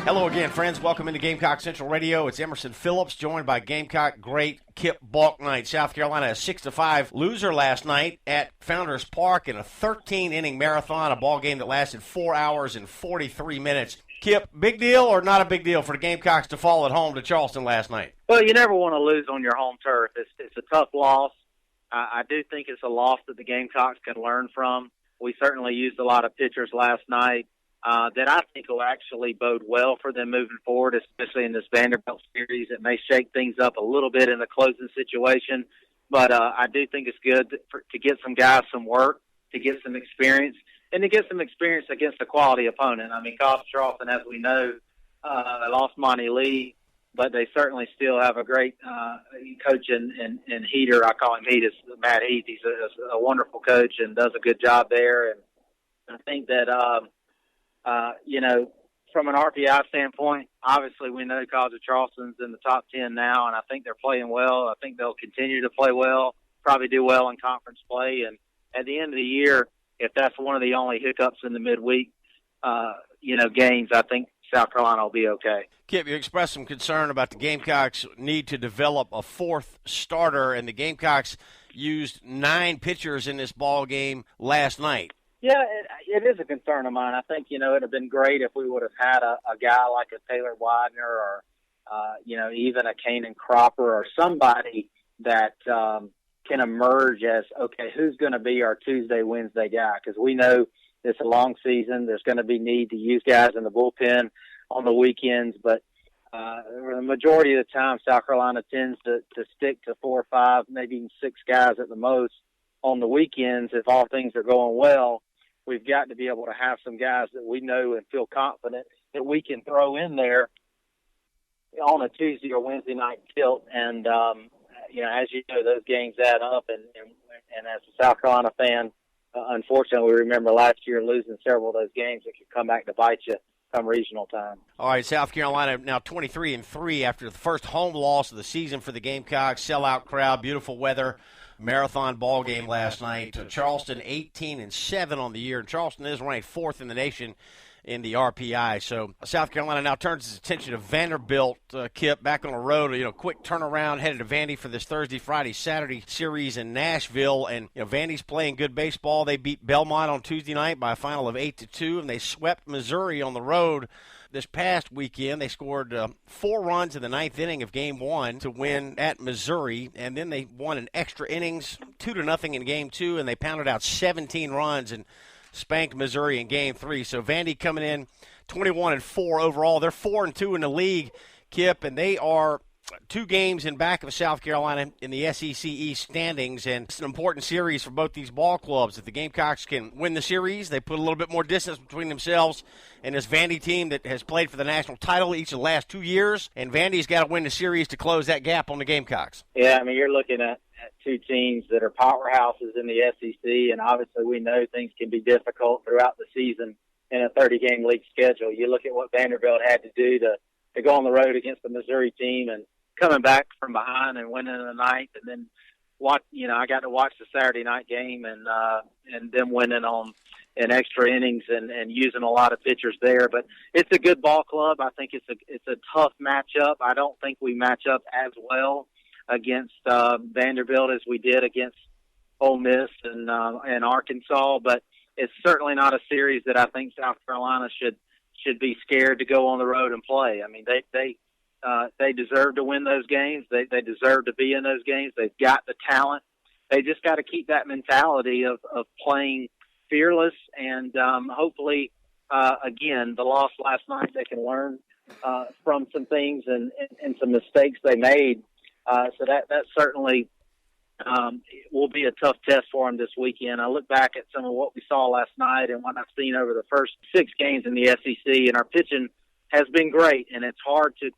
Hello again, friends. Welcome into Gamecock Central Radio. It's Emerson Phillips, joined by Gamecock great Kip Bouknight. South Carolina, a 6-5 loser last night at Founders Park in a 13-inning marathon, a ball game that lasted 4 hours and 43 minutes. Kip, big deal or not a big deal for the Gamecocks to fall at home to Charleston last night? Well, you never want to lose on your home turf. It's a tough loss. I do think it's a loss that the Gamecocks can learn from. We certainly used a lot of pitchers last night that I think will actually bode well for them moving forward, especially in this Vanderbilt series. It may shake things up a little bit in the closing situation, but I do think it's good to get some guys some work, to get some experience, and to get some experience against a quality opponent. I mean, College of Charleston, as we know, lost Monty Lee, but they certainly still have a great coach and Heater. I call him Heat. It's Matt Heath. He's a wonderful coach and does a good job there. And I think that, from an RPI standpoint, obviously we know College of Charleston's in the top 10 now, and I think they're playing well. I think they'll continue to play well, probably do well in conference play. And at the end of the year, if that's one of the only hiccups in the midweek, games, I think South Carolina will be okay. Kip, you expressed some concern about the Gamecocks need to develop a fourth starter, and the Gamecocks used 9 pitchers in this ball game last night. Yeah, it is a concern of mine. I think, it would have been great if we would have had a guy like a Taylor Widener or, even a Kanan Cropper or somebody that can emerge as, okay, who's going to be our Tuesday, Wednesday guy? Because we know it's a long season. There's going to be need to use guys in the bullpen on the weekends, but the majority of the time, South Carolina tends to stick to 4 or 5, maybe even 6 guys at the most on the weekends. If all things are going well, we've got to be able to have some guys that we know and feel confident that we can throw in there on a Tuesday or Wednesday night tilt. And, as you know, those games add up. And as a South Carolina fan, unfortunately, we remember last year losing several of those games that could come back to bite you come regional time. All right, South Carolina now 23-3 after the first home loss of the season for the Gamecocks. Sellout crowd, beautiful weather, marathon ball game last night. Charleston 18-7 on the year, and Charleston is ranked 4th in the nation in the RPI. So South Carolina now turns its attention to Vanderbilt. Kip, back on the road, quick turnaround, headed to Vandy for this Thursday, Friday, Saturday series in Nashville. And, Vandy's playing good baseball. They beat Belmont on Tuesday night by a final of 8-2, and they swept Missouri on the road this past weekend. They scored 4 runs in the 9th inning of Game 1 to win at Missouri, and then they won in extra innings, 2-0 in Game 2, and they pounded out 17 runs and spanked Missouri in Game 3. So Vandy coming in 21-4 overall. They're 4-2 in the league, Kip, and they are 2 games in back of South Carolina in the SEC East standings, and it's an important series for both these ball clubs. If the Gamecocks can win the series, they put a little bit more distance between themselves and this Vandy team that has played for the national title each of the last 2 years, and Vandy's got to win the series to close that gap on the Gamecocks. Yeah, you're looking at 2 teams that are powerhouses in the SEC, and obviously we know things can be difficult throughout the season in a 30-game league schedule. You look at what Vanderbilt had to do to go on the road against the Missouri team and coming back from behind and winning in the ninth, and then I got to watch the Saturday night game and them winning in extra innings and using a lot of pitchers there. But it's a good ball club. I think it's a tough matchup. I don't think we match up as well against Vanderbilt as we did against Ole Miss and Arkansas, but it's certainly not a series that I think South Carolina should be scared to go on the road and play. They deserve to win those games. They deserve to be in those games. They've got the talent. They just got to keep that mentality of playing fearless, and hopefully, again, the loss last night, they can learn from some things and some mistakes they made. So that certainly will be a tough test for them this weekend. I look back at some of what we saw last night and what I've seen over the first 6 games in the SEC, and our pitching has been great, and it's hard to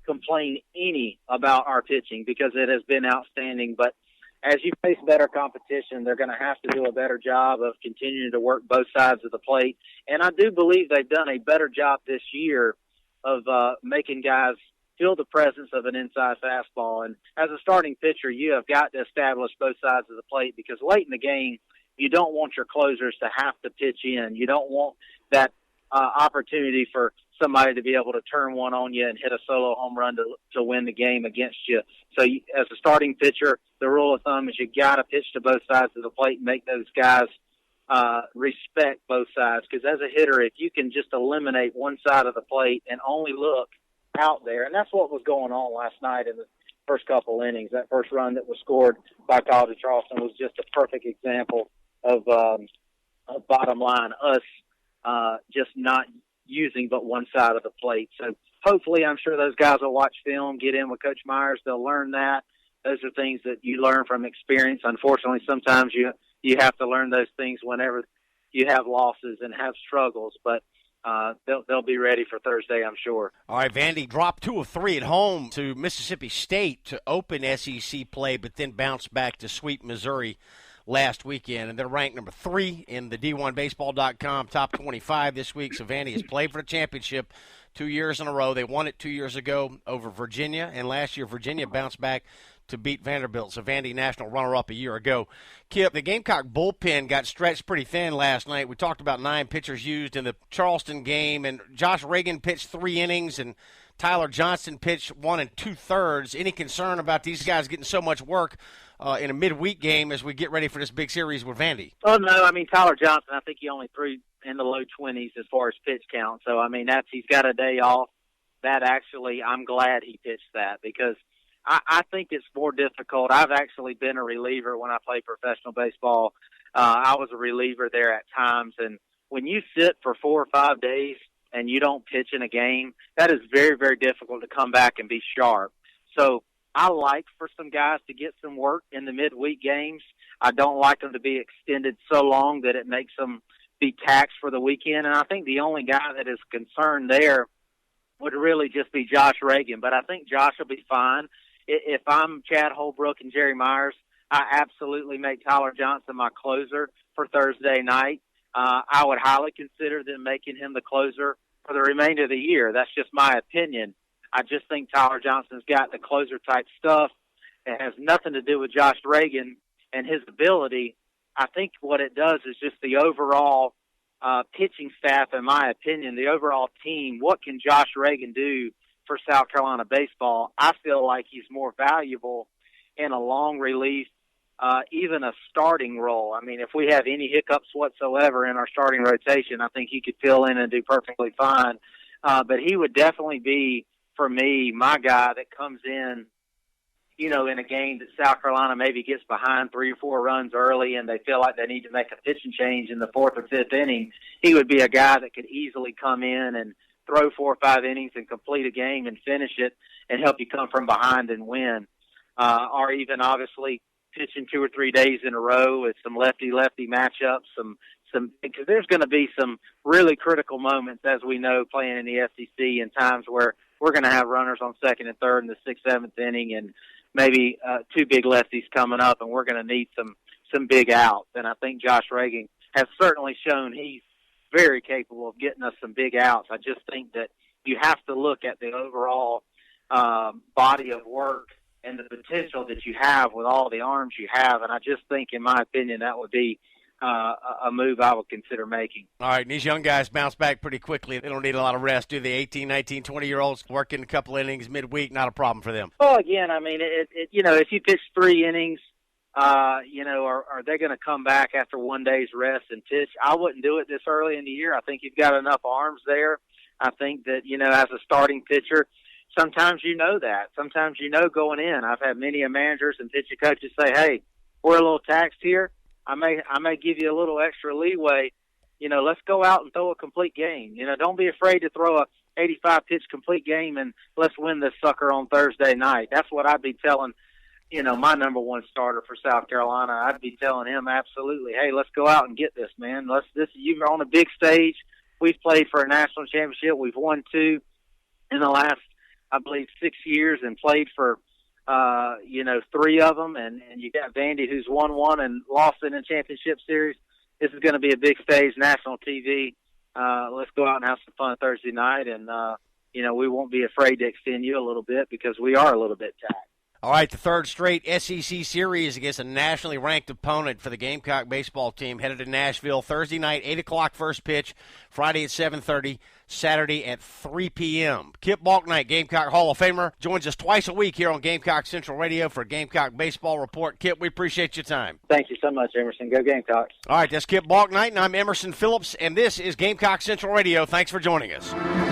complain any about our pitching because it has been outstanding. But as you face better competition, they're going to have to do a better job of continuing to work both sides of the plate. And I do believe they've done a better job this year of making guys feel the presence of an inside fastball. And as a starting pitcher, you have got to establish both sides of the plate because late in the game, you don't want your closers to have to pitch in. You don't want that opportunity for somebody to be able to turn one on you and hit a solo home run to win the game against you. So as a starting pitcher, the rule of thumb is you got to pitch to both sides of the plate and make those guys respect both sides. Because as a hitter, if you can just eliminate one side of the plate and only look out there, and that's what was going on last night in the first couple innings. That first run that was scored by College of Charleston was just a perfect example of bottom line, us just not using but one side of the plate. So hopefully, I'm sure those guys will watch film, get in with Coach Myers. They'll learn that. Those are things that you learn from experience. Unfortunately, sometimes you have to learn those things whenever you have losses and have struggles. But they'll be ready for Thursday, I'm sure. All right, Vandy dropped 2 of 3 at home to Mississippi State to open SEC play, but then bounced back to sweep Missouri last weekend, and they're ranked number 3 in the D1Baseball.com top 25 this week. So Vandy has played for the championship 2 years in a row. They won it 2 years ago over Virginia, and last year Virginia bounced back to beat Vanderbilt. So Vandy national runner-up a year ago. Kip, the Gamecock bullpen got stretched pretty thin last night. We talked about 9 pitchers used in the Charleston game, and Josh Reagan pitched 3 innings, and Tyler Johnson pitched 1 2/3. Any concern about these guys getting so much work in a midweek game as we get ready for this big series with Vandy? Oh, no. I mean, Tyler Johnson, I think he only threw in the low 20s as far as pitch count. So, I mean, he's got a day off. That actually, I'm glad he pitched that because I think it's more difficult. I've actually been a reliever when I played professional baseball. I was a reliever there at times. And when you sit for 4 or 5 days and you don't pitch in a game, that is very, very difficult to come back and be sharp. So I like for some guys to get some work in the midweek games. I don't like them to be extended so long that it makes them be taxed for the weekend. And I think the only guy that is concerned there would really just be Josh Reagan. But I think Josh will be fine. If I'm Chad Holbrook and Jerry Myers, I absolutely make Tyler Johnson my closer for Thursday night. I would highly consider them making him the closer for the remainder of the year. That's just my opinion. I just think Tyler Johnson's got the closer-type stuff. It has nothing to do with Josh Reagan and his ability. I think what it does is just the overall pitching staff, in my opinion, the overall team. What can Josh Reagan do for South Carolina baseball? I feel like he's more valuable in a long relief, even a starting role. I mean, if we have any hiccups whatsoever in our starting rotation, I think he could fill in and do perfectly fine. But he would definitely be, for me, my guy that comes in, you know, in a game that South Carolina maybe gets behind 3 or 4 runs early and they feel like they need to make a pitching change in the 4th or 5th inning. He would be a guy that could easily come in and throw 4 or 5 innings and complete a game and finish it and help you come from behind and win. Or even obviously pitching 2 or 3 days in a row with some lefty-lefty matchups, because there's going to be some really critical moments, as we know, playing in the SEC, and times where we're going to have runners on 2nd and 3rd in the 6th, 7th inning, and maybe 2 big lefties coming up, and we're going to need some big outs. And I think Josh Reagan has certainly shown he's very capable of getting us some big outs. I just think that you have to look at the overall body of work and the potential that you have with all the arms you have. And I just think, in my opinion, that would be a move I would consider making. All right, and these young guys bounce back pretty quickly. They don't need a lot of rest, do they? 18, 19, 20-year-olds working a couple innings midweek, not a problem for them. Well, again, I mean, you know, if you pitch 3 innings, you know, are they going to come back after 1 day's rest and pitch? I wouldn't do it this early in the year. I think you've got enough arms there. I think that, you know, as a starting pitcher, sometimes you know that. Sometimes you know going in. I've had many managers and pitching coaches say, hey, we're a little taxed here. I may give you a little extra leeway. You know, let's go out and throw a complete game. You know, don't be afraid to throw a 85-pitch complete game, and let's win this sucker on Thursday night. That's what I'd be telling, you know, my number 1 starter for South Carolina. I'd be telling him absolutely, hey, let's go out and get this, man. You're on a big stage. We've played for a national championship. We've won 2 in the last, I believe, 6 years, and played for, you know, 3 of them. And you got Vandy, who's won 1 and lost in a championship series. This is going to be a big stage, national TV. Let's go out and have some fun Thursday night. And, you know, we won't be afraid to extend you a little bit because we are a little bit taxed. All right, the third straight SEC series against a nationally ranked opponent for the Gamecock baseball team headed to Nashville Thursday night, 8 o'clock first pitch, Friday at 7:30, Saturday at 3 p.m. Kip Bouknight, Gamecock Hall of Famer, joins us twice a week here on Gamecock Central Radio for Gamecock Baseball Report. Kip, we appreciate your time. Thank you so much, Emerson. Go Gamecocks. All right, that's Kip Bouknight, and I'm Emerson Phillips, and this is Gamecock Central Radio. Thanks for joining us.